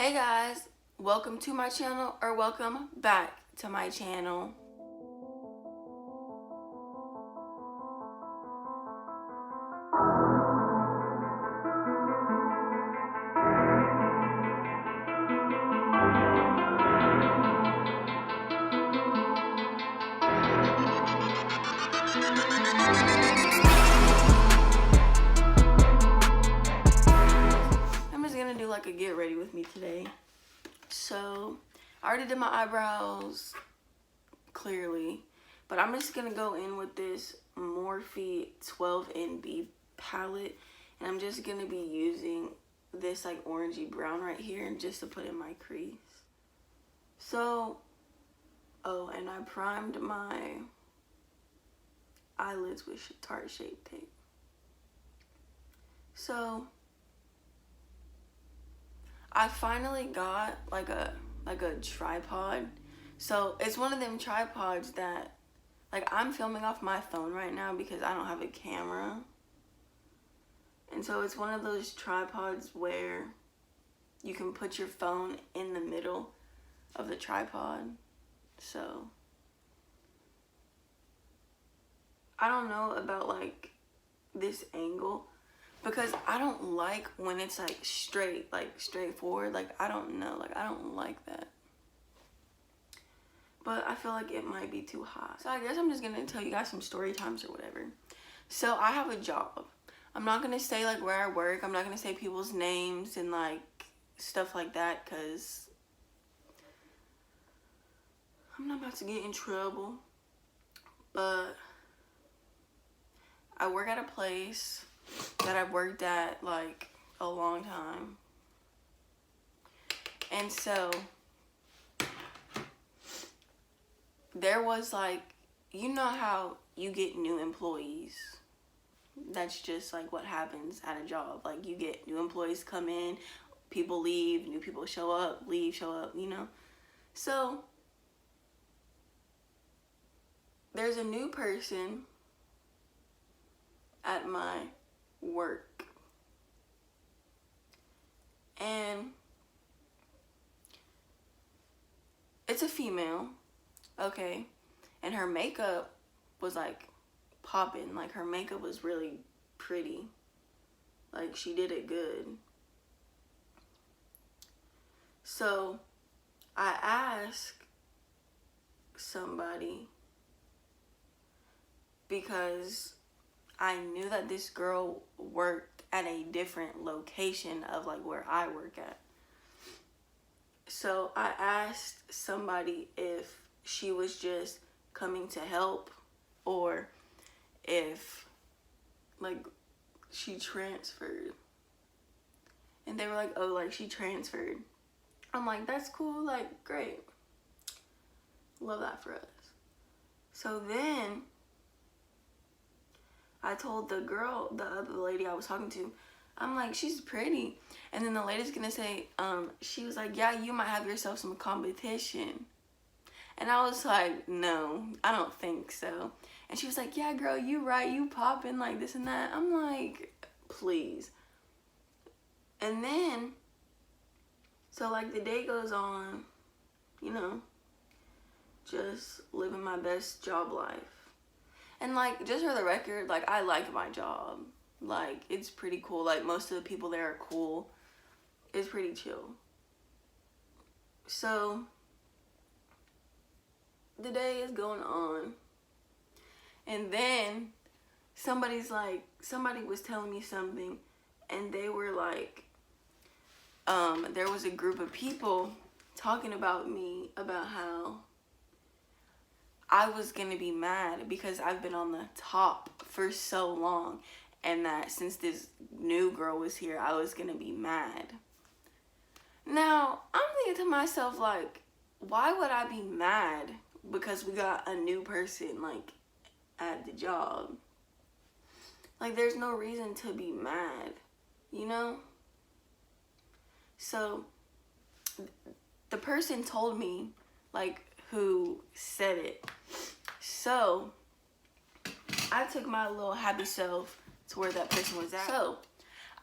Hey guys, welcome to my channel, or welcome back to my channel. I'm just gonna do like a get ready with me today. So I already did my eyebrows clearly, but I'm just gonna go in with this Morphe 12NB palette, and I'm just gonna be using this like orangey brown right here just to put in my crease. So, oh, and I primed my eyelids with Tarte Shape Tape. So I finally got like a tripod. So it's one of them tripods that, like, I'm filming off my phone right now because I don't have a camera. And so it's one of those tripods where you can put your phone in the middle of the tripod. So I don't know about like this angle, because I don't like when it's like straightforward. Like, I don't know, like I don't like that. But I feel like it might be too hot. So I guess I'm just gonna tell you guys some story times or whatever. So I have a job. I'm not gonna say like where I work. I'm not gonna say people's names and like stuff like that, because I'm not about to get in trouble. But I work at a place that I've worked at like a long time. And so there was like, you know how you get new employees? That's just like what happens at a job. Like, you get new employees come in, people leave, new people show up, leave, show up, you know? So there's a new person at my work, and it's a female, okay, and her makeup was like popping. Like, her makeup was really pretty, like she did it good. So I asked somebody, because I knew that this girl worked at a different location of like where I work at. So I asked somebody if she was just coming to help, or if like she transferred. And they were like, oh, like she transferred. I'm like, that's cool, like great. Love that for us. So then I told the girl, the other lady I was talking to, I'm like, she's pretty. And then the lady's gonna say, she was like, yeah, you might have yourself some competition. And I was like, no, I don't think so. And she was like, yeah, girl, you right, you popping, like this and that. I'm like, please. And then, so like the day goes on, you know, just living my best job life. And like, just for the record, like I like my job. Like, it's pretty cool. Like, most of the people there are cool. It's pretty chill. So the day is going on, and then somebody was telling me something, and they were like, there was a group of people talking about me, about how I was gonna be mad because I've been on the top for so long, and that since this new girl was here, I was gonna be mad. Now, I'm thinking to myself, like, why would I be mad because we got a new person, like, at the job? Like, there's no reason to be mad, you know? So the person told me, like, who said it. So I took my little happy self to where that person was at. So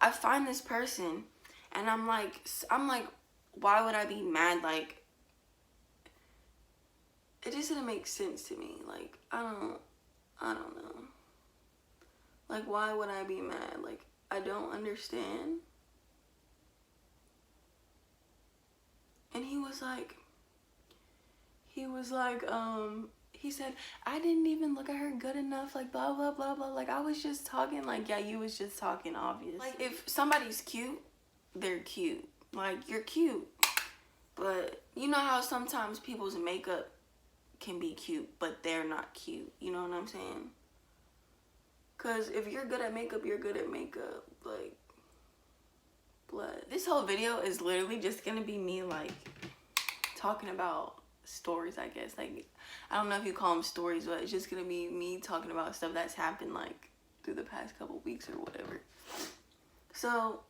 I find this person, and I'm like, why would I be mad? Like, it just didn't make sense to me. Like, I don't know. Like, why would I be mad? Like, I don't understand. And he was like, he said, I didn't even look at her good enough, like, blah, blah, blah, blah. Like, I was just talking. Like, yeah, you was just talking, obviously. Like, if somebody's cute, they're cute. Like, you're cute. But you know how sometimes people's makeup can be cute, but they're not cute. You know what I'm saying? Because if you're good at makeup, you're good at makeup. Like, blood. This whole video is literally just going to be me, like, talking about stories, I guess. Like, I don't know if you call them stories, but it's just going to be me talking about stuff that's happened, like, through the past couple weeks or whatever. So,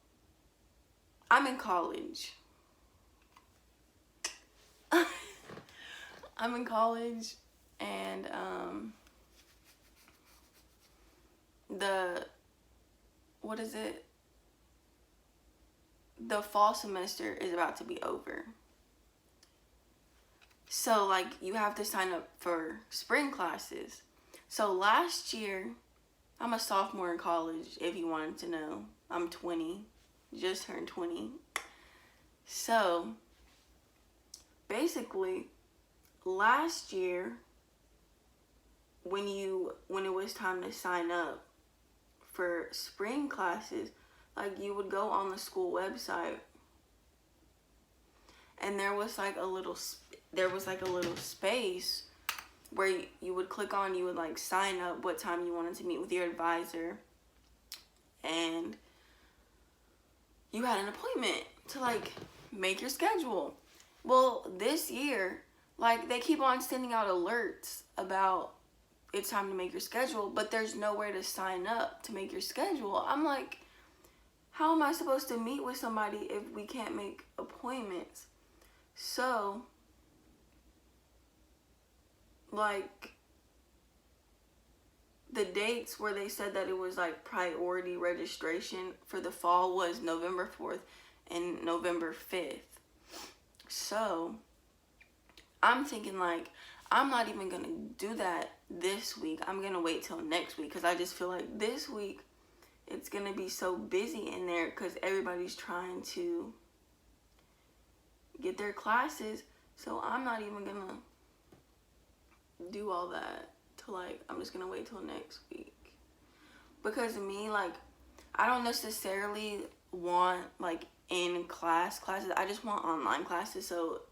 I'm in college. I'm in college, and the fall semester is about to be over. So, like, you have to sign up for spring classes. So last year, I'm a sophomore in college, if you wanted to know. I'm 20, just turned 20. So basically, last year, when it was time to sign up for spring classes, like, you would go on the school website, and there was like a little space where you would click on, you would like sign up what time you wanted to meet with your advisor, and you had an appointment to like make your schedule. Well, this year, like, they keep on sending out alerts about it's time to make your schedule, but there's nowhere to sign up to make your schedule. I'm like, how am I supposed to meet with somebody if we can't make appointments? So, like, the dates where they said that it was like priority registration for the fall was November 4th and November 5th. So, I'm thinking, like, I'm not even gonna do that this week. I'm gonna wait till next week, because I just feel like this week it's gonna be so busy in there because everybody's trying to get their classes. So I'm not even gonna do all that till, like, I'm just gonna wait till next week. Because me, like, I don't necessarily want like in class classes. I just want online classes, so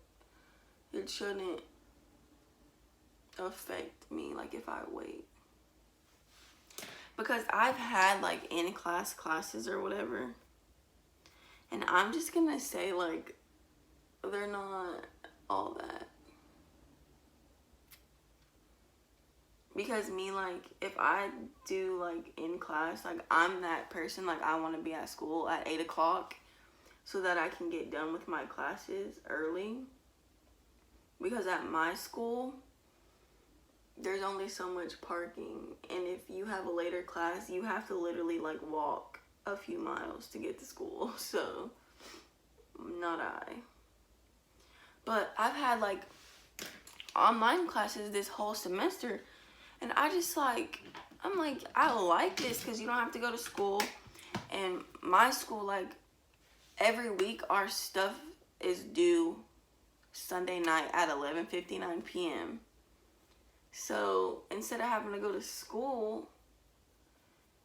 it shouldn't affect me, like, if I wait. Because I've had like in class classes or whatever, and I'm just gonna say, like, they're not all that. Because me, like, if I do like in class, like, I'm that person, like, I want to be at school at 8 o'clock so that I can get done with my classes early. Because at my school, there's only so much parking, and if you have a later class, you have to literally like walk a few miles to get to school. So, not I. But I've had like online classes this whole semester, and I just like, I'm like, I like this because you don't have to go to school. And my school, like, every week our stuff is due Sunday night at 11:59 p.m. So instead of having to go to school,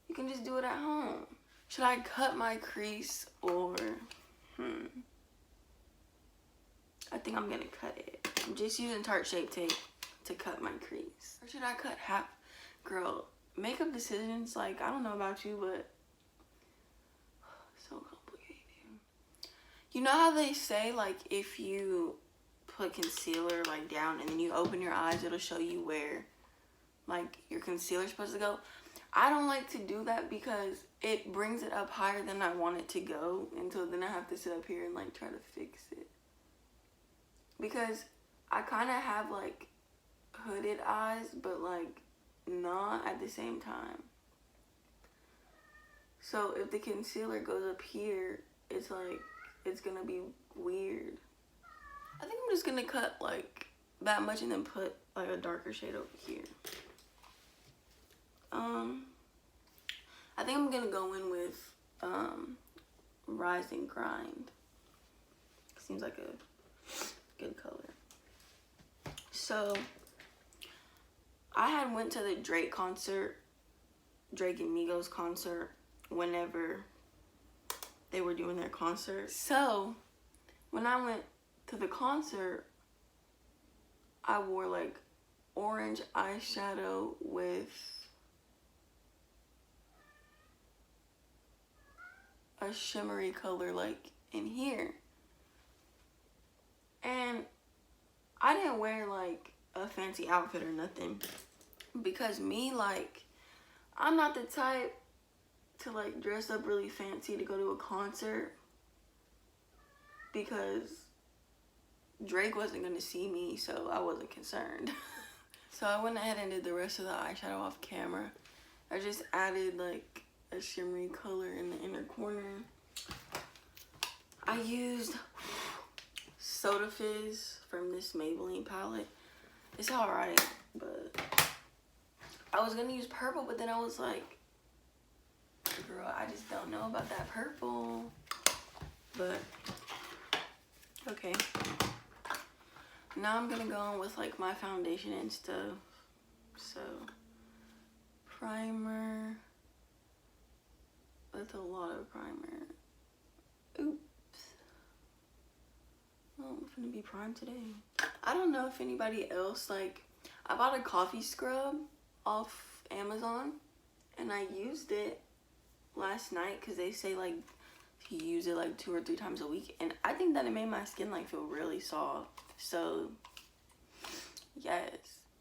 you can just do it at home. Should I cut my crease or I think I'm gonna cut it. I'm just using Tarte Shape Tape to cut my crease. Or should I cut half? Girl, makeup decisions, like, I don't know about you, but so complicated. You know how they say, like, if you put concealer like down and then you open your eyes, it'll show you where like your concealer's supposed to go? I don't like to do that because it brings it up higher than I want it to go, and so then I have to sit up here and like try to fix it. Because I kind of have like hooded eyes, but like not at the same time. So if the concealer goes up here, it's like, it's gonna be weird. just gonna cut like that much and then put like a darker shade over here. I think I'm gonna go in with Rise and Grind. Seems like a good color. So I had went to the Drake concert, Drake and Migos concert, whenever they were doing their concert. So when I went to the concert, I wore like orange eyeshadow with a shimmery color like in here. And I didn't wear like a fancy outfit or nothing, because me, like, I'm not the type to like dress up really fancy to go to a concert, because Drake wasn't gonna see me, so I wasn't concerned. So I went ahead and did the rest of the eyeshadow off camera. I just added like a shimmery color in the inner corner. I used Soda Fizz from this Maybelline palette. It's alright, but I was gonna use purple, but then I was like, girl, I just don't know about that purple. But okay. Now I'm gonna go on with like my foundation and stuff. So primer. That's a lot of primer. Oops. Oh, I'm gonna be primed today. I don't know if anybody else, like, I bought a coffee scrub off Amazon and I used it last night because they say like you use it like 2 or 3 times a week, and I think that it made my skin like feel really soft. So yes,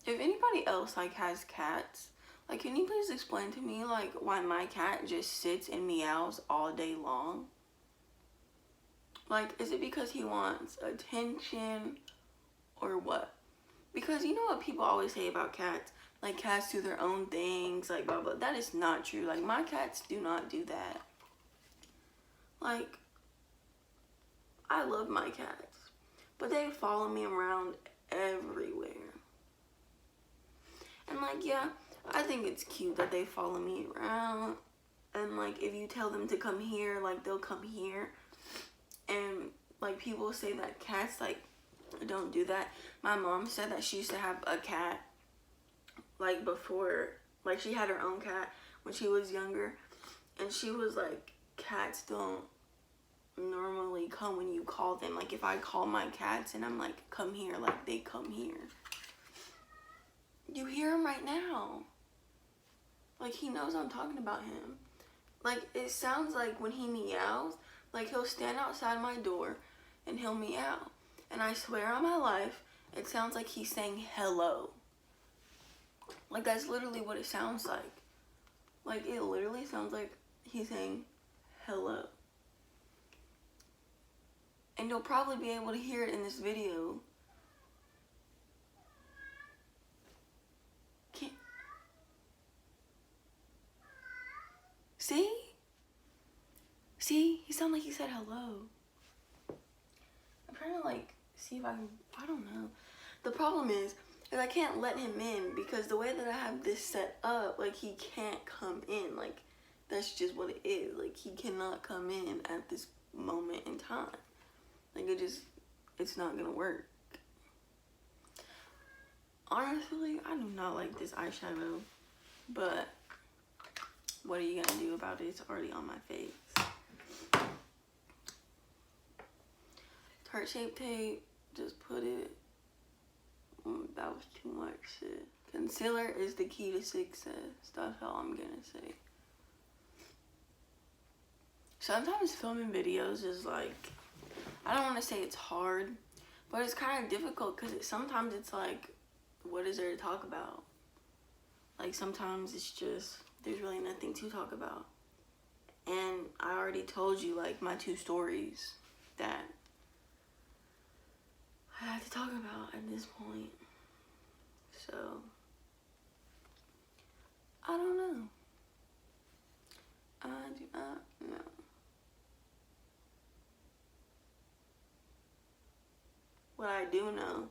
if anybody else like has cats, like, can you please explain to me like why my cat just sits and meows all day long? Like, is it because he wants attention or what? Because you know what people always say about cats, like cats do their own things, like blah blah. That is not true. Like, my cats do not do that. Like, I love my cats, but they follow me around everywhere. And like, yeah, I think it's cute that they follow me around, and like if you tell them to come here, like they'll come here. And like people say that cats like don't do that. My mom said that she used to have a cat like before, like she had her own cat when she was younger, and she was like, cats don't normally come when you call them. Like, if I call my cats and I'm like, come here, like they come here. You hear him right now. Like, he knows I'm talking about him. Like, it sounds like when he meows, like he'll stand outside my door and he'll meow. And I swear on my life, it sounds like he's saying hello. Like, that's literally what it sounds like. Like, it literally sounds like he's saying hello. And you'll probably be able to hear it in this video. See? See? He sounded like he said hello. I'm trying to like see if I can, I don't know. The problem is I can't let him in, because the way that I have this set up, like he can't come in. Like, that's just what it is. Like, he cannot come in at this moment in time. Like, it's not gonna work. Honestly, I do not like this eyeshadow, but what are you gonna do about it? It's already on my face. Heart shape tape, just put it. That was too much shit. Concealer is the key to success. That's all I'm gonna say. Sometimes filming videos is like, I don't want to say it's hard, but it's kind of difficult, because sometimes it's like, what is there to talk about? Like, sometimes it's just, there's really nothing to talk about. And I already told you, like, my 2 stories that I have to talk about at this point. So, I don't know. I do not know. what I do know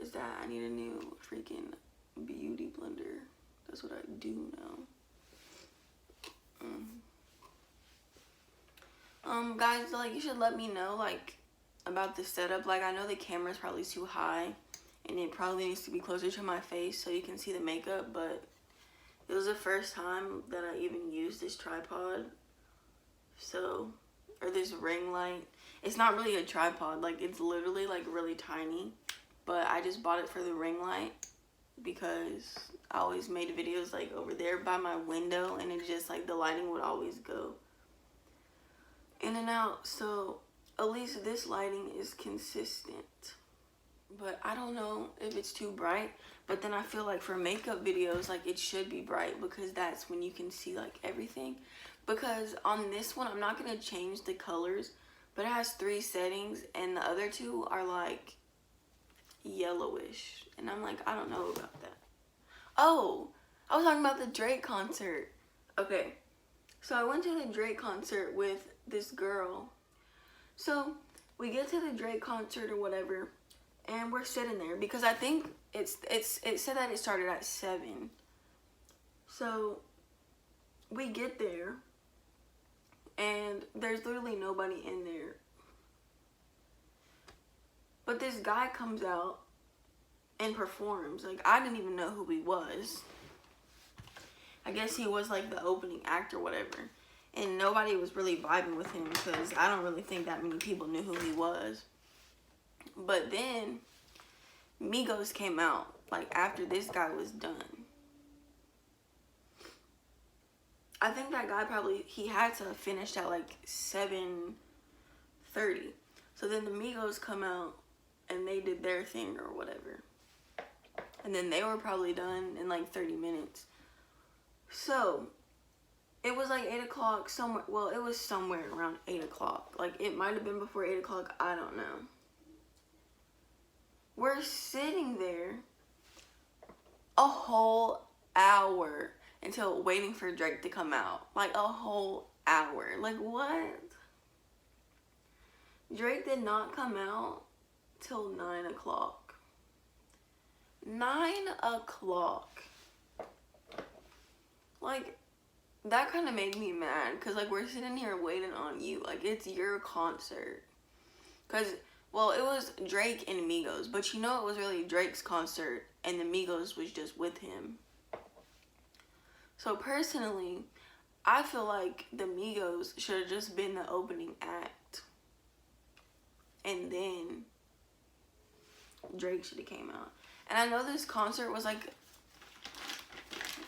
is that I need a new freaking beauty blender. That's what I do know. Guys, like, you should let me know, like, about the setup. Like, I know the camera's probably too high, and it probably needs to be closer to my face so you can see the makeup, but it was the first time that I even used this tripod. So, or this ring light. It's not really a tripod, like, it's literally, like, really tiny, but I just bought it for the ring light because I always made videos, like, over there by my window, and it just, like, the lighting would always go in and out. So at least this lighting is consistent, but I don't know if it's too bright. But then I feel like for makeup videos, like, it should be bright because that's when you can see, like, everything. Because on this one, I'm not gonna change the colors, but it has 3 settings and the other 2 are like yellowish, and I'm like, I don't know about that. Oh, I was talking about the Drake concert. Okay, so I went to the Drake concert with this girl. So we get to the Drake concert or whatever, and we're sitting there because I think it said that it started at 7. So we get there and there's literally nobody in there, but this guy comes out and performs. Like, I didn't even know who he was. I guess he was like the opening act or whatever, and nobody was really vibing with him because I don't really think that many people knew who he was. But then Migos came out, like, after this guy was done. I think that guy he had to have finished at like 7:30. So then the Migos come out and they did their thing or whatever. And then they were probably done in like 30 minutes. So it was like 8 o'clock somewhere. Well, it was somewhere around 8 o'clock. Like, it might have been before 8 o'clock. I don't know. We're sitting there a whole hour until waiting for Drake to come out. Like, a whole hour. Like, what? Drake did not come out till 9 o'clock. 9 o'clock. Like, that kind of made me mad because, like, we're sitting here waiting on you. Like, it's your concert. Because, well, it was Drake and Migos, but you know it was really Drake's concert and the Migos was just with him. So personally, I feel like the Migos should have just been the opening act, and then Drake should have came out. And I know this concert was like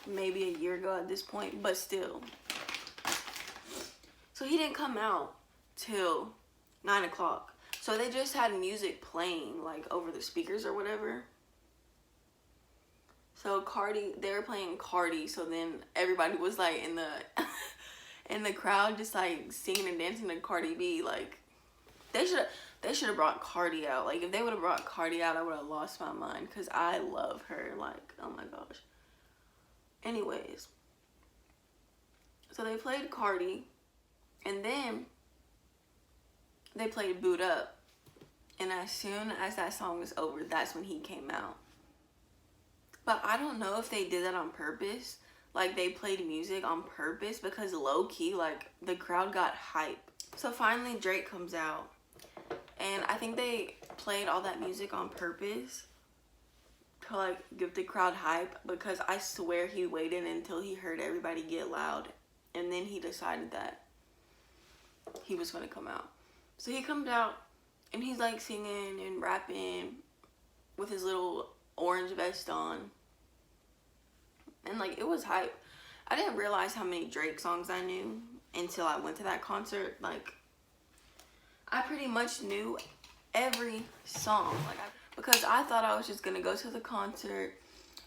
maybe a year ago at this point, but still. So he didn't come out till 9 o'clock. So they just had music playing like over the speakers or whatever. So they were playing Cardi, so then everybody was like in the in the crowd just like singing and dancing to Cardi B. Like, they should have brought Cardi out. Like, if they would have brought Cardi out, I would have lost my mind because I love her. Like, oh my gosh. Anyways, so they played Cardi, and then they played Boot Up, and as soon as that song was over, that's when he came out. But I don't know if they did that on purpose. Like, they played music on purpose because low-key, like, the crowd got hype. So finally Drake comes out, and I think they played all that music on purpose to, like, give the crowd hype, because I swear he waited until he heard everybody get loud, and then he decided that he was going to come out. So he comes out, and he's, like, singing and rapping with his little orange vest on. And, like, it was hype. I didn't realize how many Drake songs I knew until I went to that concert. Like, I pretty much knew every song. Like, because I thought I was just going to go to the concert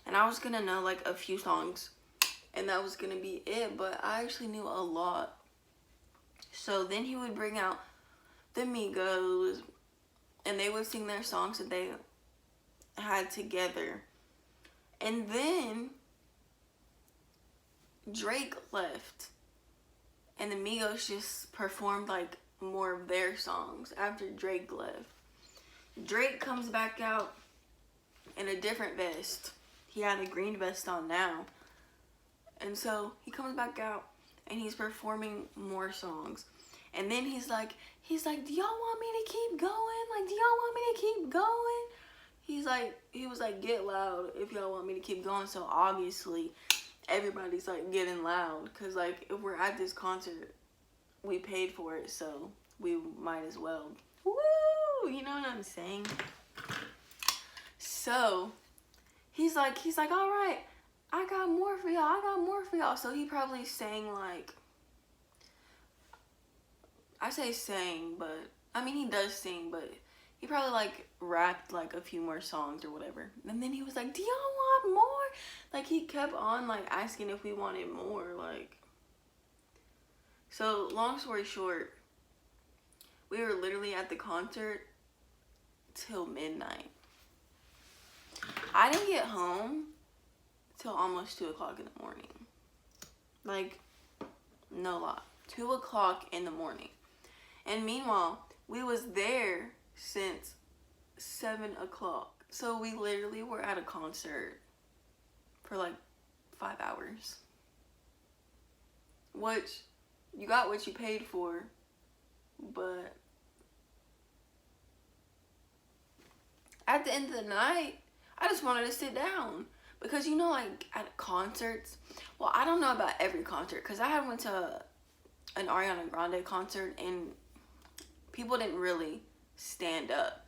and I was going to know, like, a few songs. And that was going to be it. But I actually knew a lot. So then he would bring out the Migos, and they would sing their songs that they had together. And then Drake left, and the Migos just performed like more of their songs after Drake left. Drake comes back out in a different vest. He had a green vest on now. And so he comes back out and he's performing more songs. And then he's like, do y'all want me to keep going? Like, do y'all want me to keep going? He was like, get loud if y'all want me to keep going. So obviously everybody's like getting loud. Cause like if we're at this concert, we paid for it. So we might as well. Woo! You know what I'm saying? So he's like, all right, I got more for y'all. So he probably sang like, I say sang, but I mean he does sing, but he probably like rapped like a few more songs or whatever. And then he was like, do y'all want more? Like he kept on like asking if we wanted more, like. So long story short, we were literally at the concert till midnight. I didn't get home till almost 2 o'clock in the morning. Like, no lie, 2 o'clock in the morning. And meanwhile, we was there since 7 o'clock. So we literally were at a concert for like 5 hours. Which, you got what you paid for, but at the end of the night, I just wanted to sit down. Because you know, like at concerts, well, I don't know about every concert, because I had went to an Ariana Grande concert and people didn't really stand up.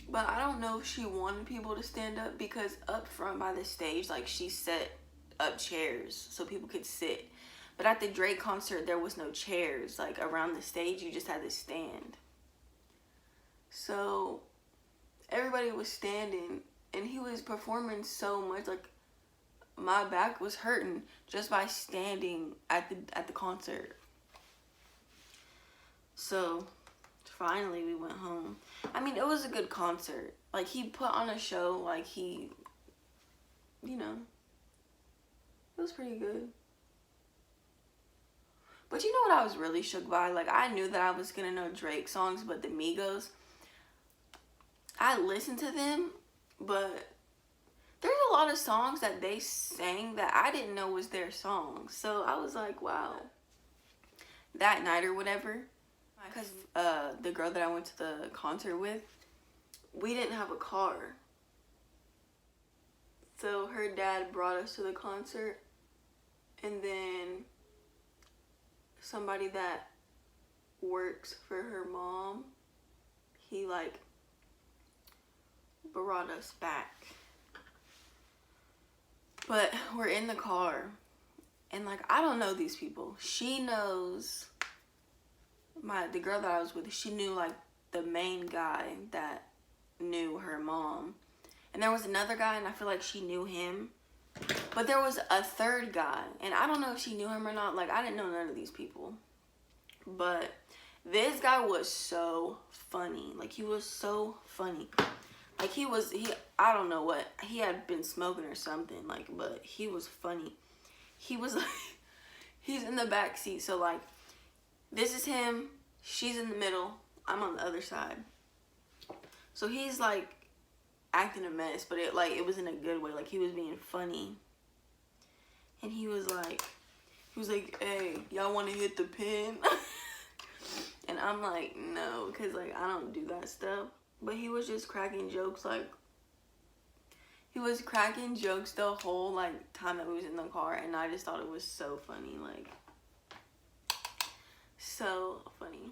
But I don't know if she wanted people to stand up, because up front by the stage, like she set up chairs so people could sit. But at the Drake concert, there was no chairs. Like around the stage, you just had to stand. So everybody was standing, and he was performing so much, like my back was hurting just by standing at the concert. So finally we went home. I mean, it was a good concert. Like he put on a show, like he, you know, it was pretty good. But you know what I was really shook by? Like I knew that I was gonna know Drake songs, but the Migos, I listened to them, but there's a lot of songs that they sang that I didn't know was their songs. So I was like, wow. That night or whatever, because the girl that I went to the concert with, we didn't have a car. So her dad brought us to the concert, and then somebody that works for her mom, he like brought us back. But we're in the car, and like I don't know these people. She knows the girl that I was with. She knew like the main guy that knew her mom, and there was another guy, and I feel like she knew him. But there was a third guy, and I don't know if she knew him or not. Like I didn't know none of these people, but this guy was so funny. Like he was so funny. Like he I don't know what, he had been smoking or something, like, but he was funny. He was like, he's in the back seat, so like, this is him, she's in the middle, I'm on the other side. So he's like acting a mess, but it was in a good way, like he was being funny. And he was like, hey, y'all wanna hit the pin? And I'm like, no, cause like, I don't do that stuff. But he was just cracking jokes, like, he was cracking jokes the whole, like, time that we was in the car, and I just thought it was so funny, like, so funny.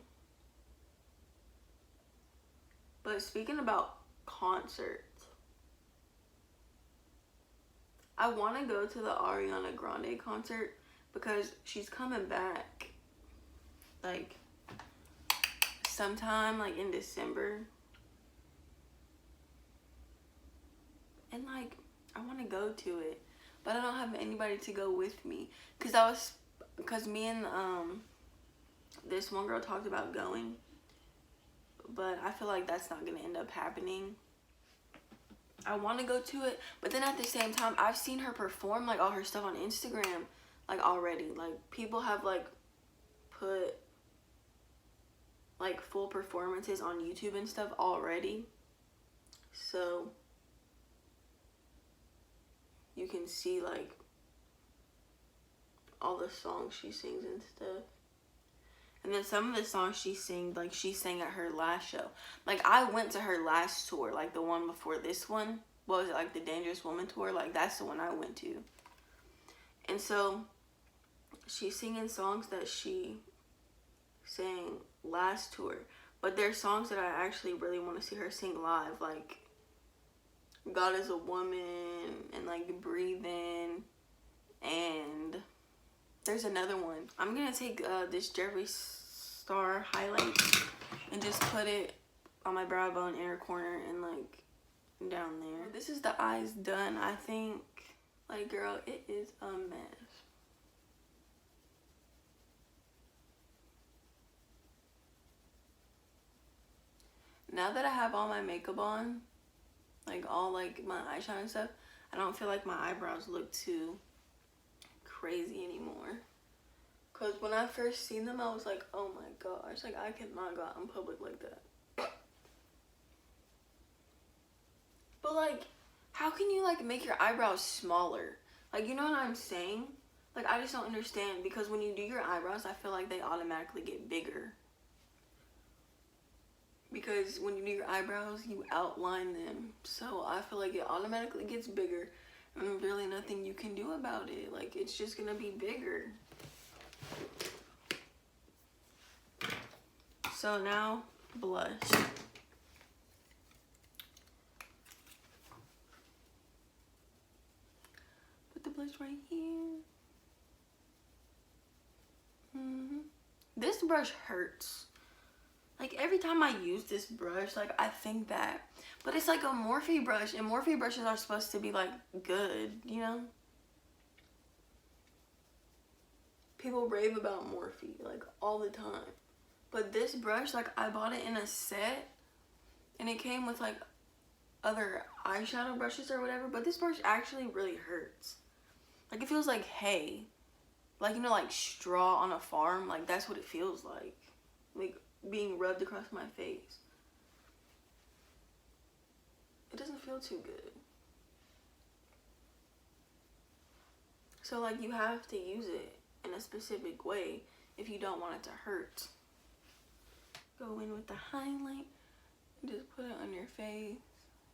But speaking about concerts, I want to go to the Ariana Grande concert because she's coming back, like, sometime, like, in December. And like, I want to go to it, but I don't have anybody to go with me. Cause me and this one girl talked about going, but I feel like that's not gonna end up happening. I want to go to it, but then at the same time, I've seen her perform like all her stuff on Instagram, like already. Like people have like put like full performances on YouTube and stuff already. So you can see like all the songs she sings and stuff. And then some of the songs she sings, like she sang at her last show. Like I went to her last tour, like the one before this one. What was it, like the Dangerous Woman tour? Like that's the one I went to. And so she's singing songs that she sang last tour. But there's songs that I actually really want to see her sing live. Like God is a Woman and like Breathing. And there's another one. I'm going to take this Jerry Star highlight and just put it on my brow bone inner corner and like down there. This is the eyes done, I think. Like, girl, it is a mess. Now that I have all my makeup on, like all like my eyeshadow and stuff, I don't feel like my eyebrows look too crazy anymore. Cause when I first seen them, I was like, oh my gosh, like I cannot go out in public like that. But like, how can you like make your eyebrows smaller? Like, you know what I'm saying? Like, I just don't understand, because when you do your eyebrows, I feel like they automatically get bigger. Because when you do your eyebrows, you outline them. So I feel like it automatically gets bigger. And really nothing you can do about it. Like, it's just gonna be bigger. So now, blush. Put the blush right here. This brush hurts. Like, every time I use this brush, like, I think that. But it's like a Morphe brush, and Morphe brushes are supposed to be, like, good, you know? People rave about Morphe, like, all the time. But this brush, like, I bought it in a set, and it came with, like, other eyeshadow brushes or whatever, but this brush actually really hurts. Like, it feels like hay. Like, you know, like straw on a farm. Like, that's what it feels like. Like, being rubbed across my face. It doesn't feel too good. So, like, you have to use it in a specific way if you don't want it to hurt. Go in with the highlight. Just put it on your face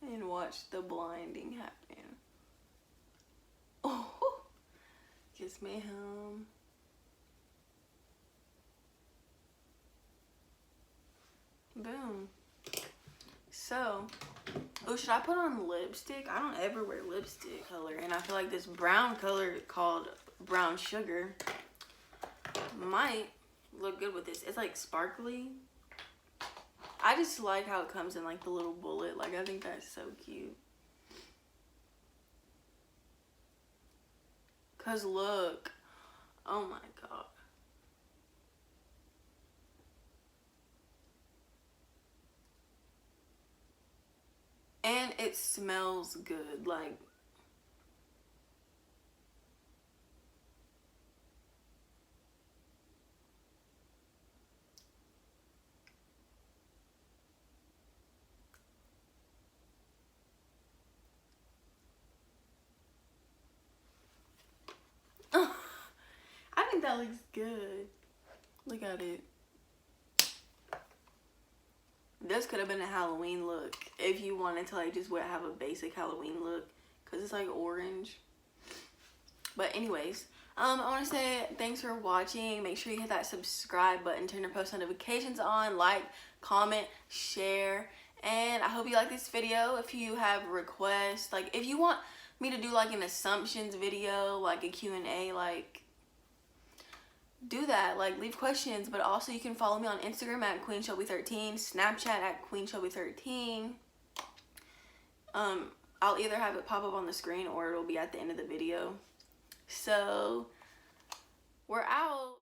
and watch the blinding happen. Oh! Yes, ma'am. Boom. So, oh, should I put on lipstick? I don't ever wear lipstick color, and I feel like this brown color called Brown Sugar might look good with this. It's like sparkly. I just like how it comes in like the little bullet. Like, I think that's so cute. Cause look, oh my god. And it smells good, like. I think that looks good. Look at it. This could have been a Halloween look if you wanted to like just have a basic Halloween look, because it's like orange. But anyways, I want to say thanks for watching. Make sure you hit that subscribe button, turn your post notifications on, like, comment, share, and I hope you like this video. If you have requests, like if you want me to do like an assumptions video, like a Q&A, like do that, like leave questions. But also you can follow me on Instagram at QueenShelby13, Snapchat at QueenShelby13. I'll either have it pop up on the screen or it'll be at the end of the video. So we're out.